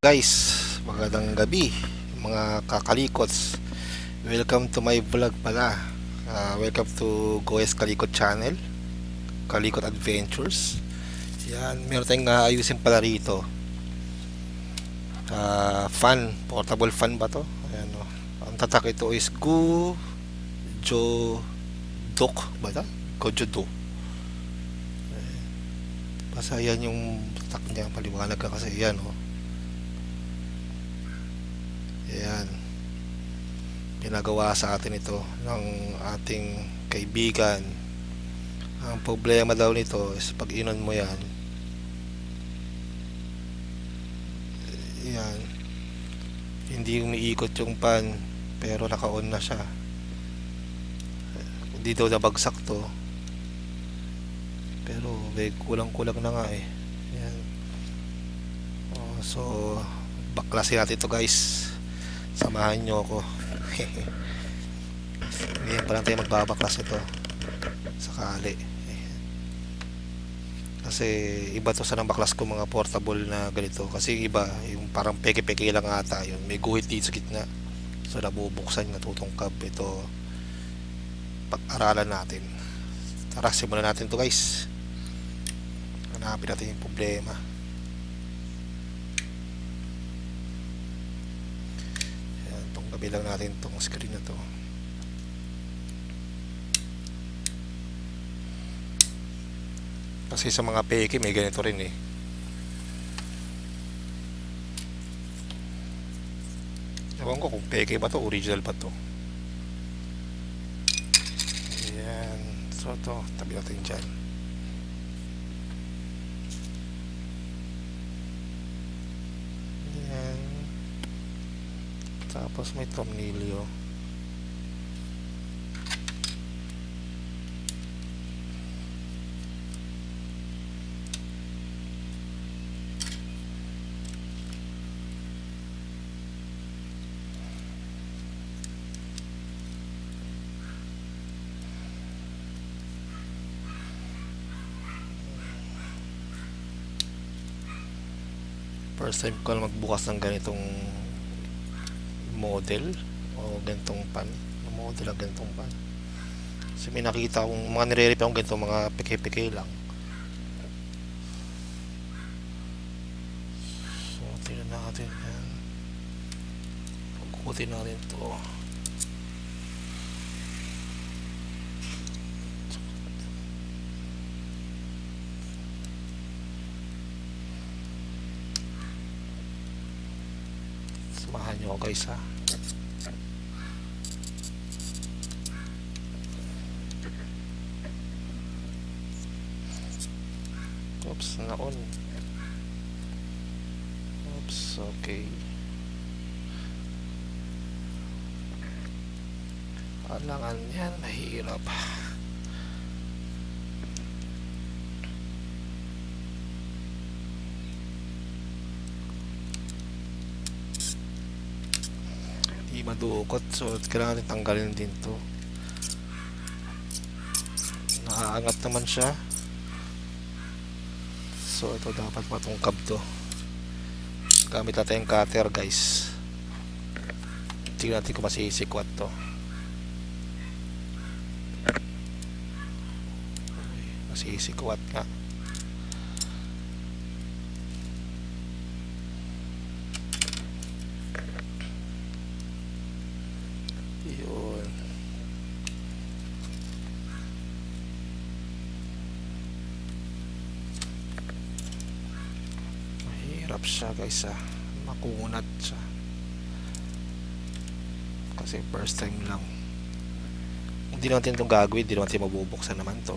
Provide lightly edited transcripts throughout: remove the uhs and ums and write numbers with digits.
Guys, magandang gabi mga kakalikots. Welcome to my vlog pala. Welcome to Goes Kalikot Channel, Kalikot Adventures. Yan, meron tayong ayusin pala rito. Fan, portable fan ba to? Ayan, oh. Ang tatak ito is Jo Dok ba ta? Gojo Do. Basta yan yung tatak niya, paliwanag ka kasi yan, oh. Ayan, ginagawa sa atin ito ng ating kaibigan. Ang problema daw nito is pag inon mo yan, yan, hindi umiikot yung pan pero naka-on na siya. Hindi daw nabagsak to pero may kulang-kulang na nga eh. Yan. So baklasin natin to guys, samahan nyo ako. Ngayon pa lang tayo magbabaklas ito sakali kasi iba to sa nang baklas ko mga portable na ganito, kasi iba yung parang peke-peke lang ata yun, may guhit dito sa gitna, so nabubuksan, natutungkab. Ito pag-aralan natin. Tara, simulan natin to guys, hanapin natin yung problema. Ayan, tungkabin lang natin tong screen na to. Kasi sa mga peke may ganito rin eh. Ewan ko kung peke ba to, original ba to. Ayan. So to, tabi natin dyan. Ayan. Tapos may tornilyo. First time ko magbukas ng ganitong model o ganitong pan, model ng ganitong pan. Kasi may nakita akong mga nire-review akong ganito, mga peke-peke lang. So tingnan natin yan, pagkutin natin to. Samahan nyo ako guys ha. Oops, na-on. Oops, okay. Alangan yan, mahirap. Hindi madukot, so kailangan natin tanggalin din to. Nakaangat naman siya. So ito dapat matungkab to. Gamit natin yung cutter guys. Tingnan natin kung masisikwat to. Masisikwat nga. Yun. Mahirap siya guys ha, makunat siya kasi first time lang. Hindi natin itong gagawin, hindi natin mabubuksan naman to.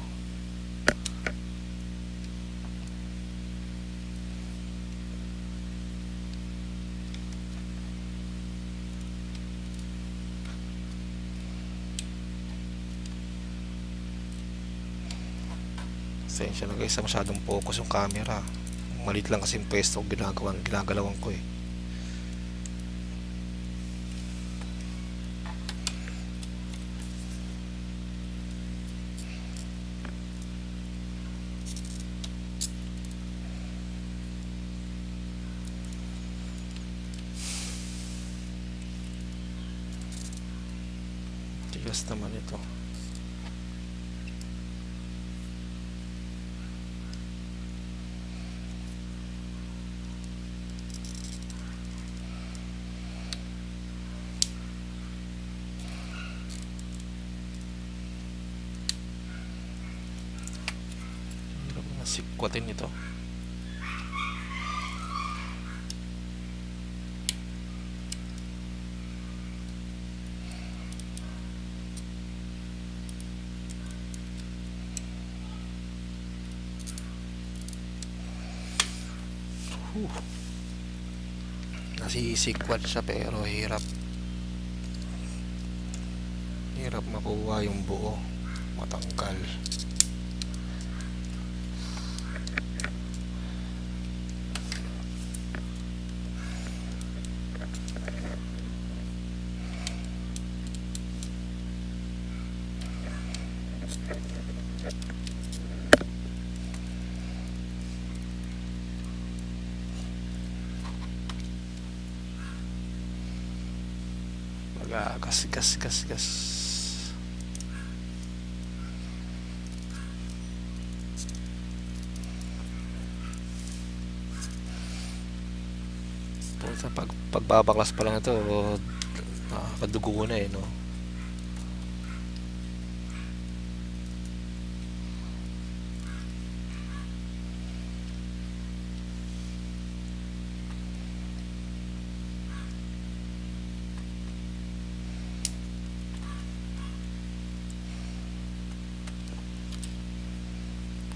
Pasensya na guys, masyadong focus yung camera, malit lang kasi yung pwesto ginagalawan ko eh. Tigas naman ito. Hirap na sikwatin ito. Nasisikwat siya pero hirap makuha yung buo, matangkal. Gas. Sa pagbabaklas pa lang ito, nakakadugo na no.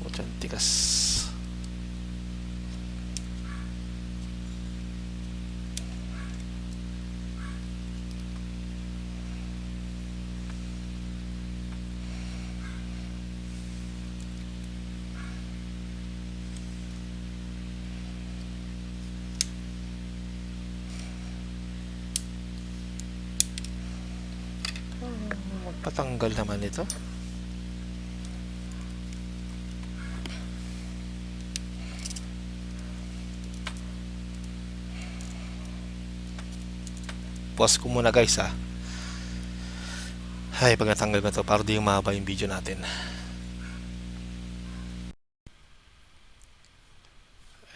Puchan tigas. Magpatanggal naman ito. Pause ko muna guys ha. Ay, pag natanggal ko to, para di mahaba yung video natin.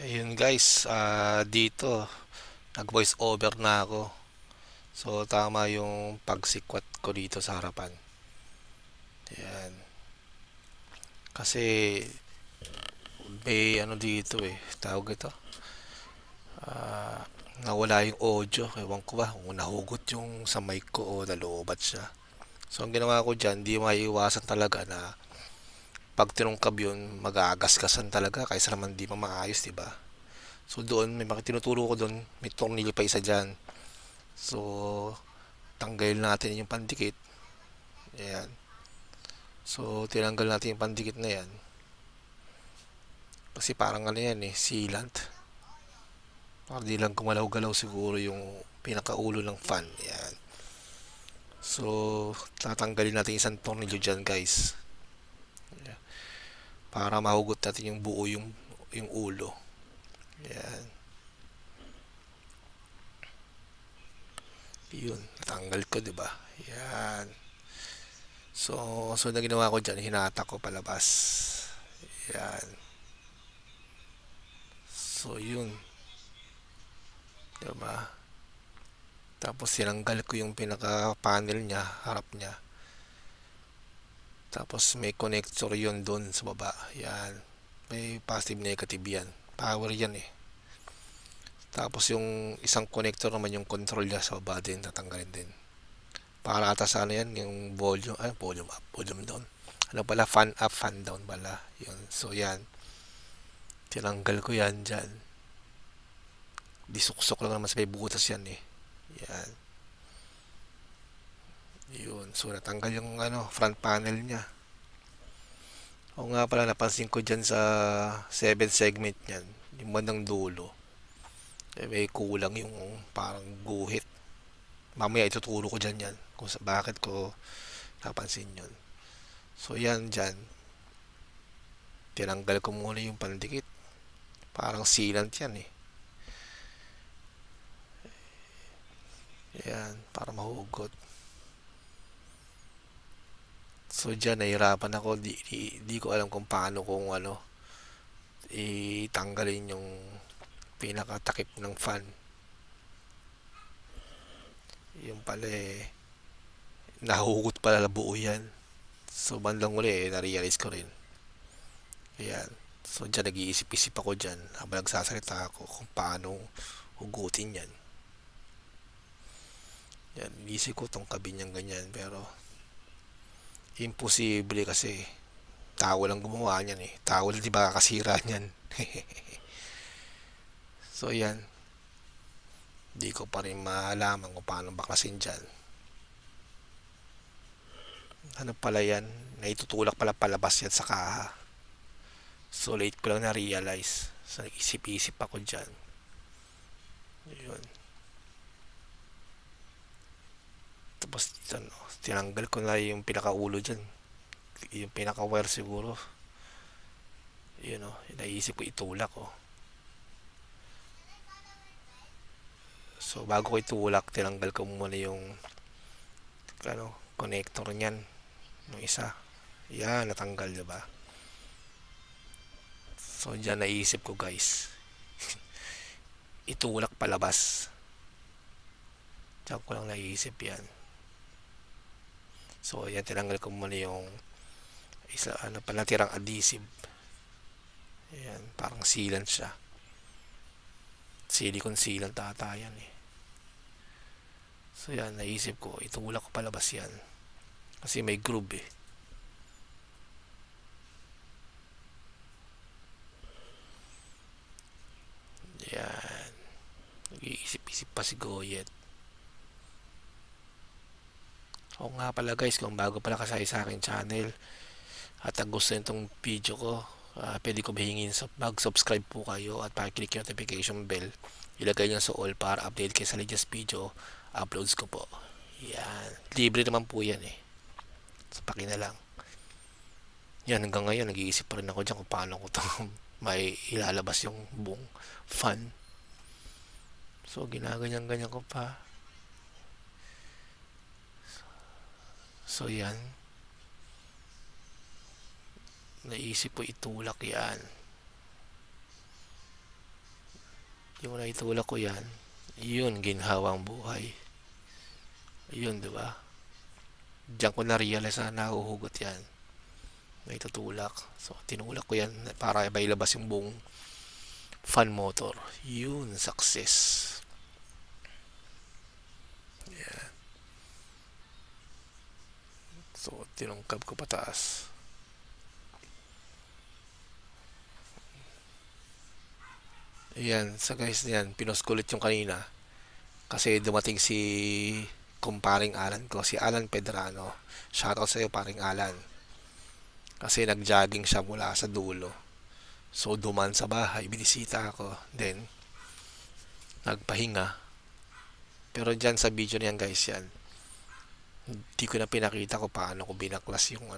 Ayun guys, dito nag voice over na ako. So tama yung pagsikwat ko dito sa harapan. Ayan. Kasi may ano dito tawag ito. Nawala yung audio. Ewan ko ba kung nahugot yung sa mic ko o naloobat siya. So ang ginawa ko dyan, di maiiwasan talaga na pag tinungkab yun, mag-aagas-gasan talaga kaysa naman di pa maayos, diba? So doon, may tinuturo ko doon, may tornilyo pa isa dyan. So, tanggalin natin yung pandikit. Ayan. So, tinanggal natin yung pandikit na yan. Kasi parang ano yan sealant. Para di lang gumalaw-galaw siguro yung pinakaulo ng fan. Ayan. So, tatanggalin natin isang tornilyo dyan guys. Ayan. Para mahugot natin yung buo yung ulo. Ayan. Yun, natanggal ko, diba? Ayan. So na ginawa ko dyan, hinata ko palabas. Ayan. So, yun. Diba? Tapos, sinanggal ko yung pinaka-panel niya, harap niya. Tapos, may connector yun doon sa baba. Ayan. May positive, negative yan. Power yan Tapos, yung isang connector naman, yung control niya sa baba din, tatanggalin din. Para ata sa ano yan, yung volume up, volume down. Ano pala, fan up, fan down pala. Yun. So, yan. Tinanggal ko yan dyan. Disuksok lang naman sa may butas yan Yan. Yun. So, natanggal yung front panel niya. O nga pala, napansin ko dyan sa 7 segment niyan, yung bandang dulo. May kulang yung parang guhit. Mamaya ituturo ko dyan yan. Kung bakit ko napansin yun. So, yan dyan. Tinanggal ko muna yung pandikit. Parang sealant yan Ayan, para mahugot. So diyan nahirapan ako, di ko alam kung paano kung itanggalin yung pinakatakip ng fan. Yung pala nahuhugot pala buo yan. So bandang uli na-realize ko rin. Ayan. So diyan nag-iisip-isip ako diyan habang nagsasalita ako kung paano hugutin yan. Yan, inisip ko tong kabin niyang ganyan pero imposible kasi tao lang gumawa niyan eh. Tao lang di ba kakasira niyan. So yan, di ko pa rin malaman kung paano baklasin dyan. Ano pala yan? Naitutulak pala palabas yan sa kaha. So late ko lang na-realize. So nag-isip-isip ako dyan. Yun. Tapos tinanggal ko na yung pinakaulo dyan. Yung pinaka-wire siguro. Yun naisip ko itulak So bago ko itulak, tinanggal ko muna yung connector niyan. Yung isa. Yan, natanggal, diba? So dyan naisip ko guys. Itulak palabas. Diyan ko lang naisip yan. So yan, tinanggal ko muna yung isa, panatirang adhesive. Ayan, parang sealant siya. Silicone sealant ata yan eh. So yan, naisip ko, itulak ko palabas yan. Kasi may groove eh. Yan. Nag-iisip-isip pa si Goyet. O nga pala guys, kung bago pala kasay sa akin channel at ang gusto nitong video ko, pwede ko bahingin mag-subscribe po kayo at pakiclick yung notification bell. Ilagay nyo sa all para update kayo sa latest video uploads ko po. Yan, libre naman po yan eh. So paki na lang. Yan, hanggang ngayon nag-iisip pa rin ako dyan kung paano ko itong may ilalabas yung buong fan. So ginaganyan-ganyan ko pa. So yan, naisip ko itulak yan. Yung naitulak ko yan, yun ginhawang buhay. Yun, diba? Diyan ko na-realize na nahuhugot yan. Naitutulak. So tinulak ko yan para mailabas yung buong fan motor. Yun, success. Yan. So tinungkab ko pataas. Ayan, sa guys yan, pinost ko ulit yung kanina. Kasi dumating si kumparing Alan ko, si Alan Pedrano. Shoutout sa iyo, paring Alan. Kasi nag-jogging siya mula sa dulo. So duman sa bahay, binisita ako. Then nagpahinga. Pero dyan sa video niyan guys yan, hindi ko na pinakita ko paano ko binaklas yung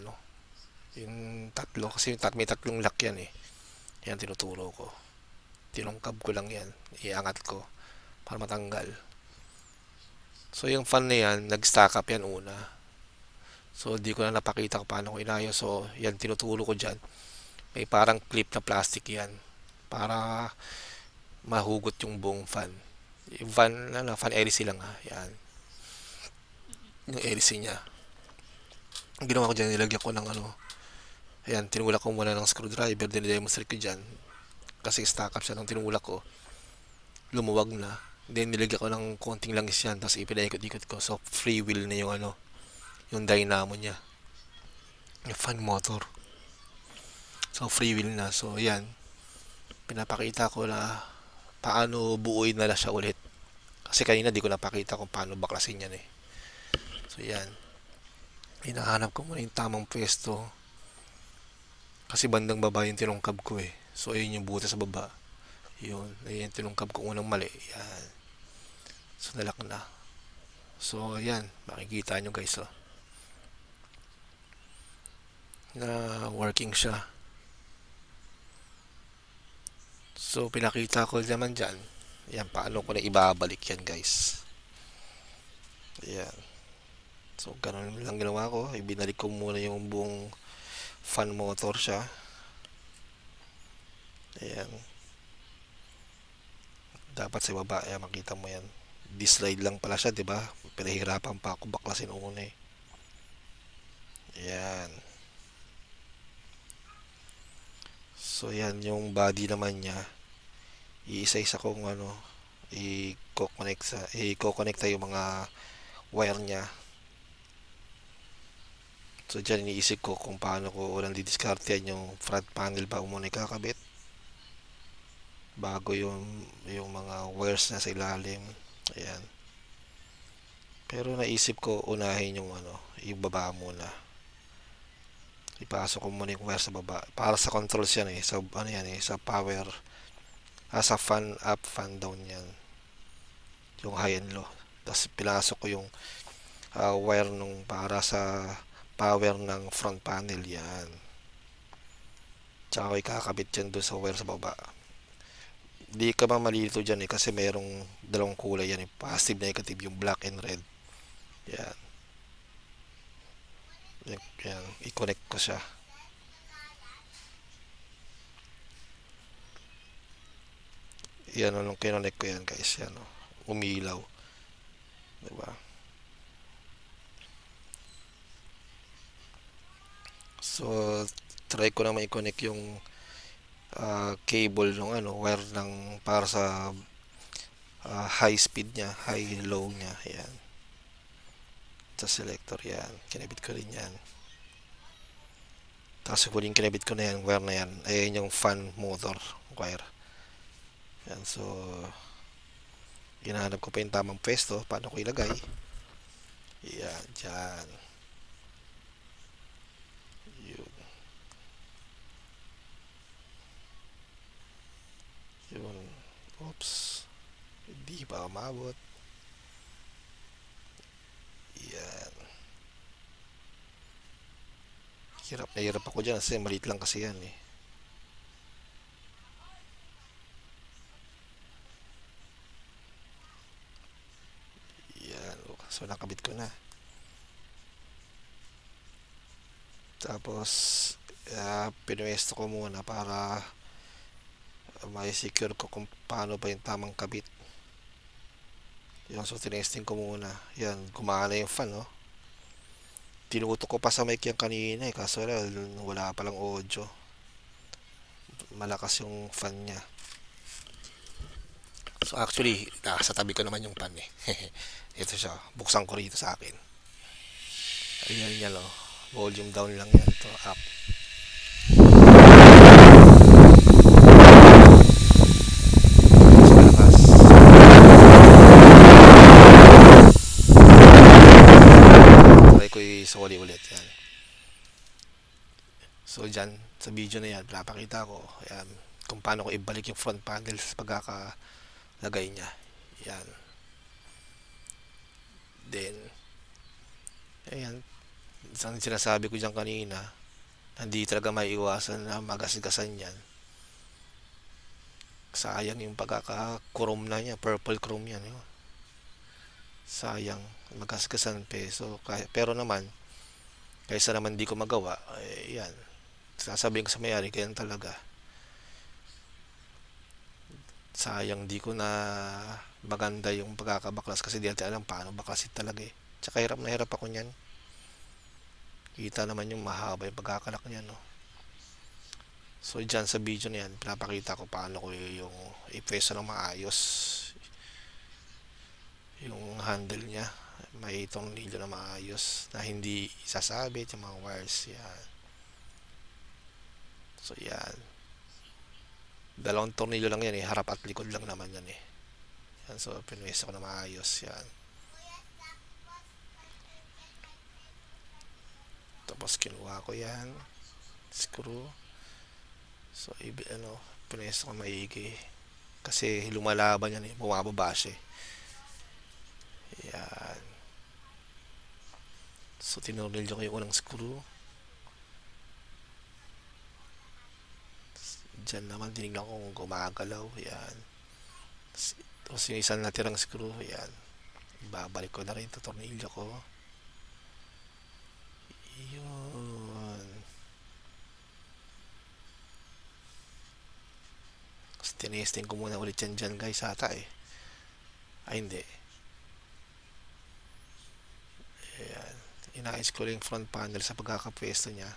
yung tatlo. Kasi may tatlong lock yan eh. Yan tinuturo ko. Tinungkab ko lang yan. Iangat ko para matanggal. So yung fan na yan, nag-stack up yan una. So di ko na napakita kung paano ko inayos. So yan, tinuturo ko dyan. May parang clip na plastic yan para mahugot yung buong fan. Yung fan LC lang ha. Yan. Yung LC niya. Ang ginawa ko dyan, nilagyan ko ng ayan, tinulak ko muna ng screwdriver. Dinedemonstrate ko dyan. Kasi stack up siya nung tinulak ko. Lumuwag na. Then nilagyan ko ng konting langis yan. Tapos ipinaikot-ikot ko. So free wheel na yung yung dynamo niya. Yung fan motor. So free wheel na. So yan. Pinapakita ko na paano buuin na siya ulit. Kasi kanina di ko napakita kung paano baklasin yan eh. So yan. Hinahanap ko muna yung tamang pwesto. Kasi bandang baba yung tinungkab ko eh. So ayun yung butas sa baba. Yun. Ayun yung tinungkab ko unang mali. Yan. So nalak na. So yan. Makikita nyo guys na working siya. So pinakita ko naman dyan. Yan. Paano ko na ibabalik yan guys. Yan. So, ganun lang ginawa ko. Ibinalik ko muna yung buong fan motor siya. Ayan. Dapat sa baba, ayan, makita mo yan. Dislide lang pala siya, di ba? Pinahirapan pa ako baklasin una eh. Ayan. So, yan yung body naman niya. Iisa-isa kong i-connect yung mga wire niya. So, dyan iniisip ko kung paano ko unang didiskartehan yung front panel ba muna ikakabit bago yung mga wires na sa ilalim. Ayan. Pero naisip ko unahin yung baba muna. Ipasok ko muna yung wire sa baba. Para sa controls yan eh. Sa sa power. Sa fan up, fan down yan. Yung high and low. Tapos pinasok ko yung wire nung para sa power ng front panel yan. Tsaka ko ikakabit yan doon sa wire sa baba. Hindi ka ba malilito dyan eh kasi mayroong dalawang kulay yan eh. Positive, negative, yung black and red. Yan. Yan. I-connect ko siya. Yan nung kinonect ko yan guys. Yan umilaw. Diba? So, try ko naman i-connect yung cable ng wire ng para sa high speed niya, high low niya. Ayan. Sa selector yan. Kinabit ko rin yan. Tapos huling kinabit ko na yan, wire na yan. Ayan yung fan motor wire. Yan. So, hinahanap ko pa yung tamang pwesto. Paano ko ilagay? Yan. Dyan. Yun. Yun. Oops. Hindi pa umabot. Yan. Hirap na hirap ako dyan kasi maliit lang kasi yan eh. Yan. So nakabit ko na. Tapos pinuesto ko muna para may secure ko kung paano ba yung tamang kabit. Yan, so tinesting ko muna. Yan, gumana yung fan, no? Tinutok ko pa sa mic yan kanina eh, kaso wala palang audio. Malakas yung fan niya. So actually, nasa tabi ko naman yung fan eh. Ito siya, buksan ko rito sa akin. Ayan yan, oh. Volume down lang yan. Ito, up. Try ko isoli ulit yan. So dyan, sa video na yan, pinapakita ko yan, kung paano ko ibalik yung front panel sa pagkakalagay niya. Yan. Then, ayan, isang sinasabi ko dyan kanina, hindi talaga maiiwasan na magasgasan yan. Sayang yung pagkaka-chrome na niya, purple chrome yan. Yun. Sayang, magasgasan peso. Pero naman, kaysa naman di ko magawa, yan. Sasabihin ko sa may-ari, ganyan talaga. Sayang di ko na maganda yung pagkakabaklas kasi di natin alam paano baklasin talaga eh. Tsaka hirap na hirap ako niyan. Kita naman yung mahaba yung pagkakalak niya, no? So, dyan sa video na yan, pinapakita ko paano ko yung ipwesto ng maayos. Yung handle niya, may tornilyo na maayos na hindi isasabit yung mga wires. Yan. So, yan. Dalawang tornilyo lang yan eh, harap at likod lang naman yan eh. Yan, so, pinwesto ko na maayos. Yan. Tapos kinuha ko yan, screw. So pinesto ko maigi kasi lumalaban yan eh, bumababa siya eh. Yan. So tinurnilyo ko yung unang screw. Diyan naman tinignan ko kung gumagalaw. Yan. Tapos yung isang natirang screw, yan, babalik ko na rin ito tornilyo ko. Yun. Tapos tinesting ko muna ulit yan dyan guys ata eh. Ay hindi. Ayan. Inayos ko lang yung front panel sa pagkakapwesto niya.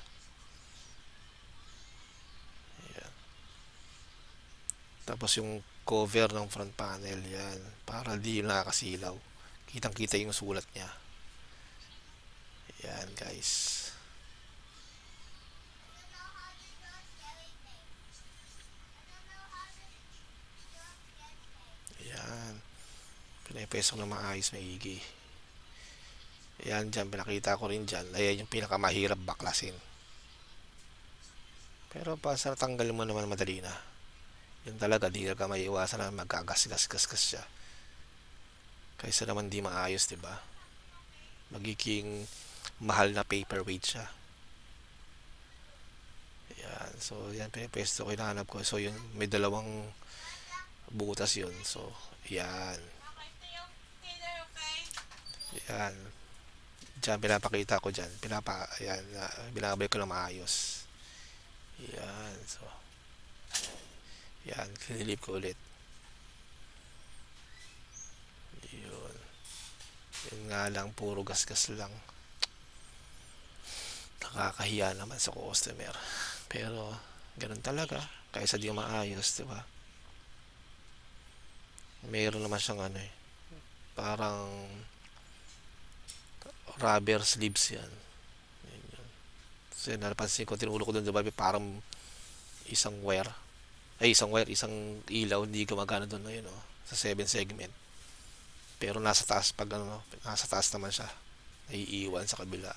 Ayan. Tapos yung cover ng front panel yan. Para di nakakasilaw. Kitang kita yung sulat niya. Ayan guys. Ayan. Pinapwesto ko na maayos maigi. Ayan dyan. Pinakita ko rin dyan. Ayan yung pinakamahirap baklasin. Pero pa sa tanggal mo naman madali na. Yun talaga, di ka maiiwasan na magkagas-gas-gas-gas siya. Kaysa naman di maayos, di ba? Magiging mahal na paperweight siya. Yan. So, yan pwesto ko hinahanap ko. So, yun, may dalawang butas yun. So, yan. Yan. Diyan, pinapakita ko dyan. Yan, binabay ko na maayos. Yan. So, yan. Kinilip ko ulit. Yun. Yun nga lang, puro gasgas lang. Nakakahiya naman sa customer. Pero, ganun talaga. Kaysa di maayos, di ba? Mayroon naman siyang ano eh. Parang rubber sleeves yan. Yan yun. So, napansin ko, tinulo ko dun, diba? Parang isang wire. Ay, isang wire, isang ilaw, hindi gumagana dun na yun, oh, sa 7 segment. Pero nasa taas, pag ano, nasa taas naman siya. Naiiwan sa kabila.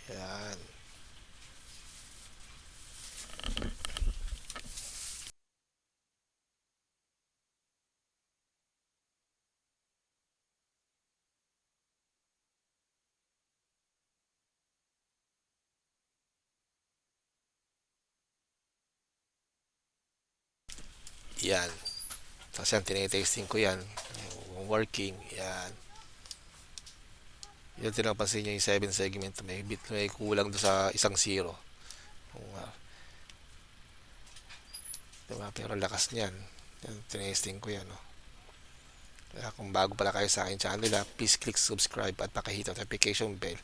Yan. Yan. Tapos yan, tinetesting ko yan. Working. Yan. Yung tinapansin nyo yung 7 segment, may kulang doon sa isang zero. Diba? Pero lakas niyan. Yan, tinesting ko yan. Oh. Kaya kung bago pala kayo sa akin channel, please click subscribe at pakihit notification bell.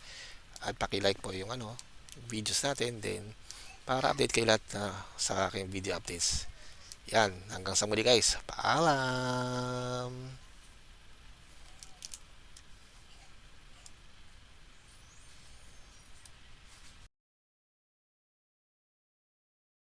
At paki-like po yung ano, videos natin. Then, para update kayo lahat sa aking video updates. Yan, hanggang sa muli guys. Paalam!